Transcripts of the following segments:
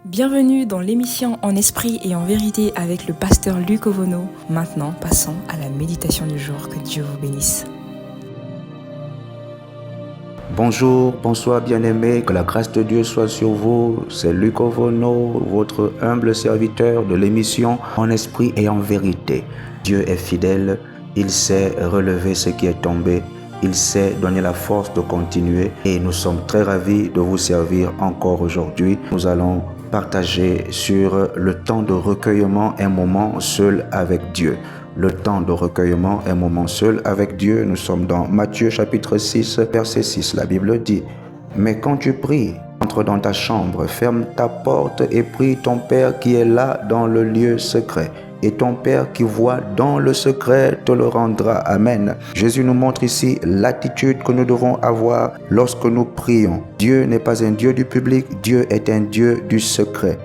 Bienvenue dans l'émission En esprit et en vérité avec le pasteur Luc Ovono. Maintenant, passons à la méditation du jour. Que Dieu vous bénisse. Bonjour, bonsoir bien-aimés, que la grâce de Dieu soit sur vous. C'est Luc Ovono, votre humble serviteur de l'émission En esprit et en vérité. Dieu est fidèle, il sait relever ce qui est tombé, il sait donner la force de continuer et nous sommes très ravis de vous servir encore aujourd'hui. Nous allons partager sur le temps de recueillement, un moment seul avec Dieu. Le temps de recueillement, un moment seul avec Dieu. Nous sommes dans Matthieu chapitre 6, verset 6. La Bible dit: « Mais quand tu pries, entre dans ta chambre, ferme ta porte et prie ton Père qui est là dans le lieu secret. Et ton Père qui voit dans le secret te le rendra. » Amen. Jésus nous montre ici l'attitude que nous devons avoir lorsque nous prions. Dieu n'est pas un Dieu du public, Dieu est un Dieu du secret.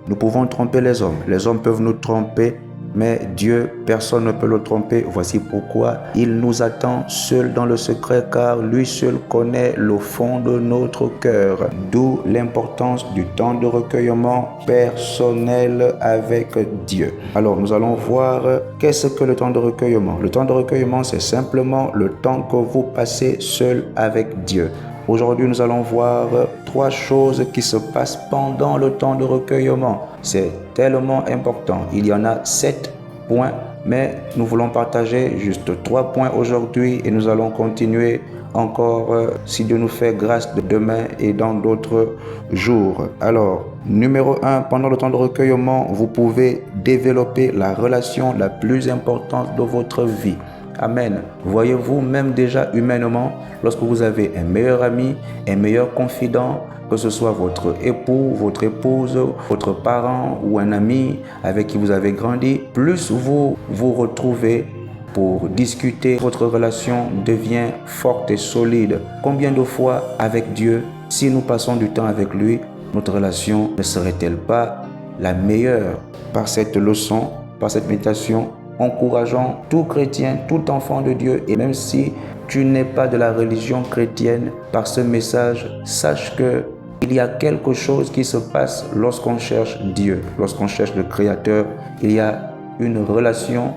Nous pouvons tromper les hommes peuvent nous tromper, mais Dieu, personne ne peut le tromper. Voici pourquoi il nous attend seul dans le secret, car lui seul connaît le fond de notre cœur. D'où l'importance du temps de recueillement personnel avec Dieu. Alors, nous allons voir qu'est-ce que le temps de recueillement. Le temps de recueillement, c'est simplement le temps que vous passez seul avec Dieu. Aujourd'hui, nous allons voir 3 choses qui se passent pendant le temps de recueillement. C'est tellement important. Il y en a 7 points, mais nous voulons partager juste 3 points aujourd'hui et nous allons continuer encore, si Dieu nous fait grâce, de demain et dans d'autres jours. Alors, numéro 1, pendant le temps de recueillement, vous pouvez développer la relation la plus importante de votre vie. Amen. Voyez-vous, même déjà humainement, lorsque vous avez un meilleur ami, un meilleur confident, que ce soit votre époux, votre épouse, votre parent ou un ami avec qui vous avez grandi, plus vous vous retrouvez pour discuter, votre relation devient forte et solide. Combien de fois avec Dieu, si nous passons du temps avec lui, notre relation ne serait-elle pas la meilleure? Par cette leçon, par cette méditation, encourageant tout chrétien, tout enfant de Dieu, et même si tu n'es pas de la religion chrétienne, par ce message, sache que il y a quelque chose qui se passe lorsqu'on cherche Dieu, lorsqu'on cherche le Créateur. Il y a une relation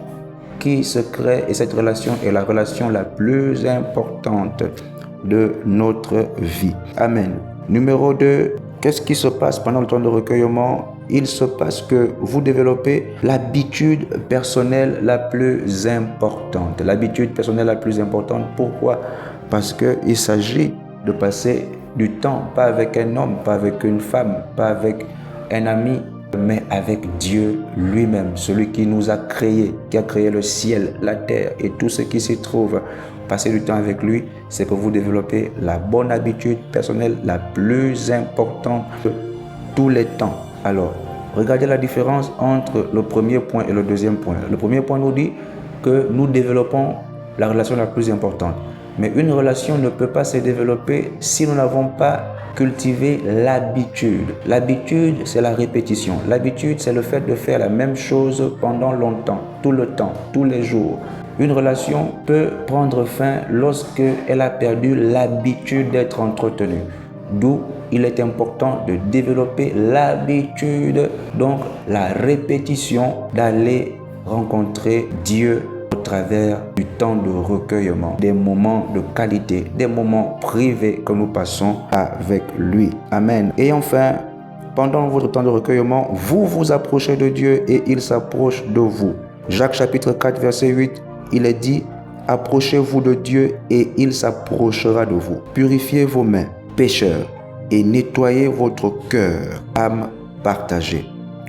qui se crée et cette relation est la relation la plus importante de notre vie. Amen. Numéro 2, qu'est-ce qui se passe pendant le temps de recueillement? Il se passe que vous développez l'habitude personnelle la plus importante. L'habitude personnelle la plus importante, pourquoi? Parce qu'il s'agit de passer du temps, pas avec un homme, pas avec une femme, pas avec un ami, mais avec Dieu lui-même, celui qui nous a créés, qui a créé le ciel, la terre et tout ce qui s'y trouve. Passer du temps avec lui, c'est que vous développez la bonne habitude personnelle la plus importante de tous les temps. Alors, regardez la différence entre le premier point et le deuxième point. Le premier point nous dit que nous développons la relation la plus importante. Mais une relation ne peut pas se développer si nous n'avons pas cultivé l'habitude. L'habitude, c'est la répétition. L'habitude, c'est le fait de faire la même chose pendant longtemps, tout le temps, tous les jours. Une relation peut prendre fin lorsqu'elle a perdu l'habitude d'être entretenue. D'où il est important de développer l'habitude, donc la répétition, d'aller rencontrer Dieu au travers du temps de recueillement, des moments de qualité, des moments privés que nous passons avec lui. Amen. Et enfin, pendant votre temps de recueillement, vous vous approchez de Dieu et il s'approche de vous. Jacques chapitre 4, verset 8, il est dit: « Approchez-vous de Dieu et il s'approchera de vous. Purifiez vos mains, pécheurs, et nettoyez votre cœur, âme partagée. »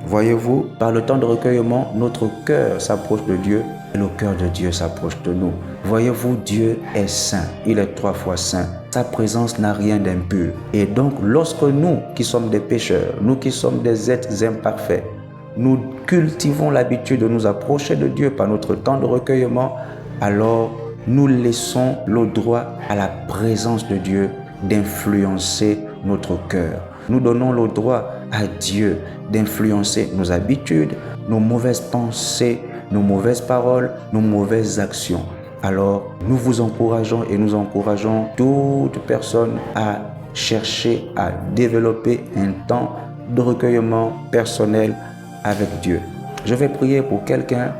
Voyez-vous, par le temps de recueillement, notre cœur s'approche de Dieu et le cœur de Dieu s'approche de nous. Voyez-vous, Dieu est saint, il est 3 fois saint. Sa présence n'a rien d'impur. Et donc, lorsque nous qui sommes des pécheurs, nous qui sommes des êtres imparfaits, nous cultivons l'habitude de nous approcher de Dieu par notre temps de recueillement, alors nous laissons le droit à la présence de Dieu d'influencer notre cœur. Nous donnons le droit à Dieu d'influencer nos habitudes, nos mauvaises pensées, nos mauvaises paroles, nos mauvaises actions. Alors, nous vous encourageons et nous encourageons toute personne à chercher à développer un temps de recueillement personnel avec Dieu. Je vais prier pour quelqu'un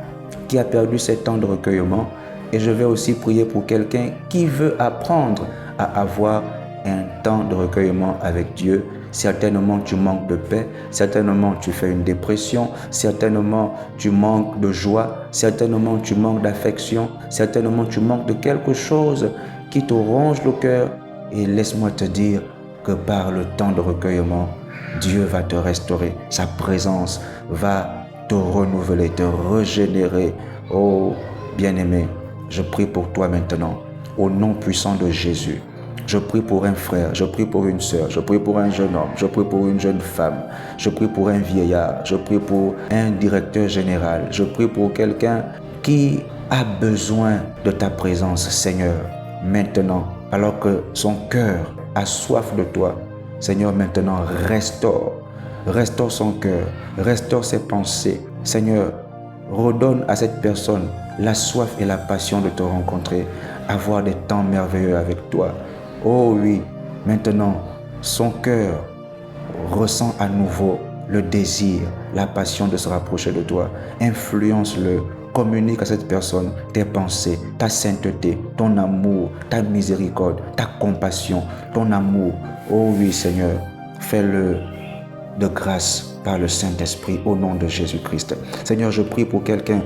qui a perdu ses temps de recueillement et je vais aussi prier pour quelqu'un qui veut apprendre à avoir un temps de recueillement avec Dieu. Certainement tu manques de paix, certainement tu fais une dépression, certainement tu manques de joie, certainement tu manques d'affection, certainement tu manques de quelque chose qui te ronge le cœur. Et laisse-moi te dire que par le temps de recueillement, Dieu va te restaurer, sa présence va te renouveler, te régénérer. Oh bien-aimé, je prie pour toi maintenant, au nom puissant de Jésus. Je prie pour un frère, je prie pour une sœur, je prie pour un jeune homme, je prie pour une jeune femme, je prie pour un vieillard, je prie pour un directeur général, je prie pour quelqu'un qui a besoin de ta présence, Seigneur. Maintenant, alors que son cœur a soif de toi, Seigneur, maintenant restaure son cœur, restaure ses pensées. Seigneur, redonne à cette personne la soif et la passion de te rencontrer, avoir des temps merveilleux avec toi. Oh oui, maintenant, son cœur ressent à nouveau le désir, la passion de se rapprocher de toi. Influence-le, communique à cette personne tes pensées, ta sainteté, ton amour, ta miséricorde, ta compassion, ton amour. Oh oui, Seigneur, fais-le de grâce par le Saint-Esprit au nom de Jésus-Christ. Seigneur, je prie pour quelqu'un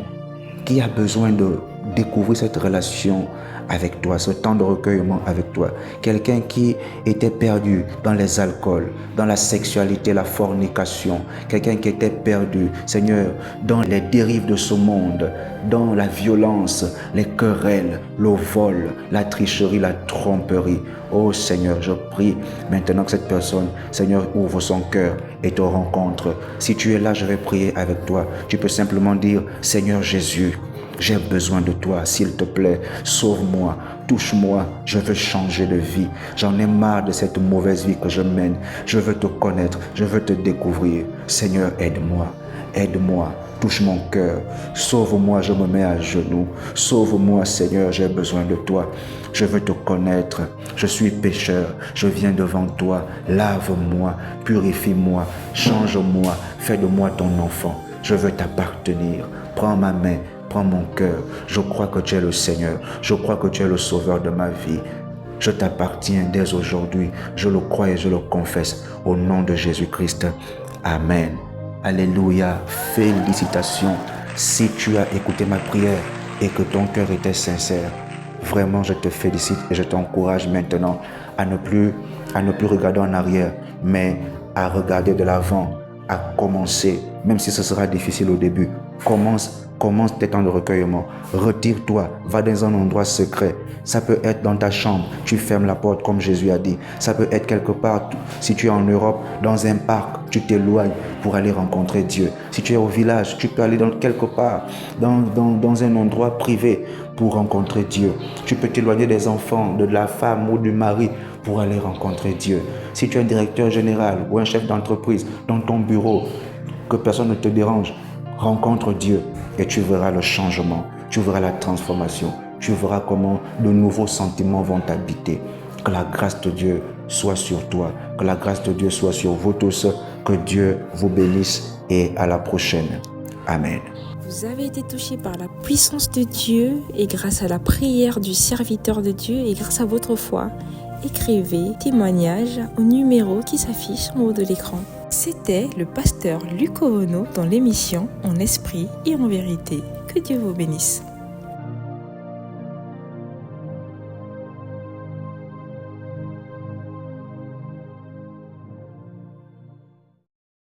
qui a besoin de découvrir cette relation avec toi, ce temps de recueillement avec toi. Quelqu'un qui était perdu dans les alcools, dans la sexualité, la fornication. Quelqu'un qui était perdu, Seigneur, dans les dérives de ce monde, dans la violence, les querelles, le vol, la tricherie, la tromperie. Oh Seigneur, je prie maintenant que cette personne, Seigneur, ouvre son cœur et te rencontre. Si tu es là, je vais prier avec toi. Tu peux simplement dire, Seigneur Jésus, j'ai besoin de toi, s'il te plaît, sauve-moi, touche-moi, je veux changer de vie. J'en ai marre de cette mauvaise vie que je mène. Je veux te connaître, je veux te découvrir. Seigneur, aide-moi, touche mon cœur. Sauve-moi, je me mets à genoux. Sauve-moi, Seigneur, j'ai besoin de toi. Je veux te connaître. Je suis pécheur, je viens devant toi. Lave-moi, purifie-moi, change-moi, fais de moi ton enfant. Je veux t'appartenir. Prends ma main. Prends mon cœur, je crois que tu es le Seigneur, je crois que tu es le sauveur de ma vie. Je t'appartiens dès aujourd'hui, je le crois et je le confesse au nom de Jésus-Christ. Amen. Alléluia, félicitations. Si tu as écouté ma prière et que ton cœur était sincère, vraiment je te félicite et je t'encourage maintenant à ne plus regarder en arrière, mais à regarder de l'avant, à commencer, même si ce sera difficile au début. Commence tes temps de recueillement. Retire-toi, va dans un endroit secret. Ça peut être dans ta chambre, tu fermes la porte comme Jésus a dit. Ça peut être quelque part, si tu es en Europe, dans un parc, tu t'éloignes pour aller rencontrer Dieu. Si tu es au village, tu peux aller quelque part, dans un endroit privé pour rencontrer Dieu. Tu peux t'éloigner des enfants, de la femme ou du mari pour aller rencontrer Dieu. Si tu es un directeur général ou un chef d'entreprise dans ton bureau, que personne ne te dérange, rencontre Dieu et tu verras le changement, tu verras la transformation, tu verras comment de nouveaux sentiments vont t'habiter. Que la grâce de Dieu soit sur toi, que la grâce de Dieu soit sur vous tous, que Dieu vous bénisse et à la prochaine. Amen. Vous avez été touché par la puissance de Dieu et grâce à la prière du serviteur de Dieu et grâce à votre foi, écrivez témoignage au numéro qui s'affiche en haut de l'écran. C'était le pasteur Luc Ovono dans l'émission En esprit et en vérité. Que Dieu vous bénisse.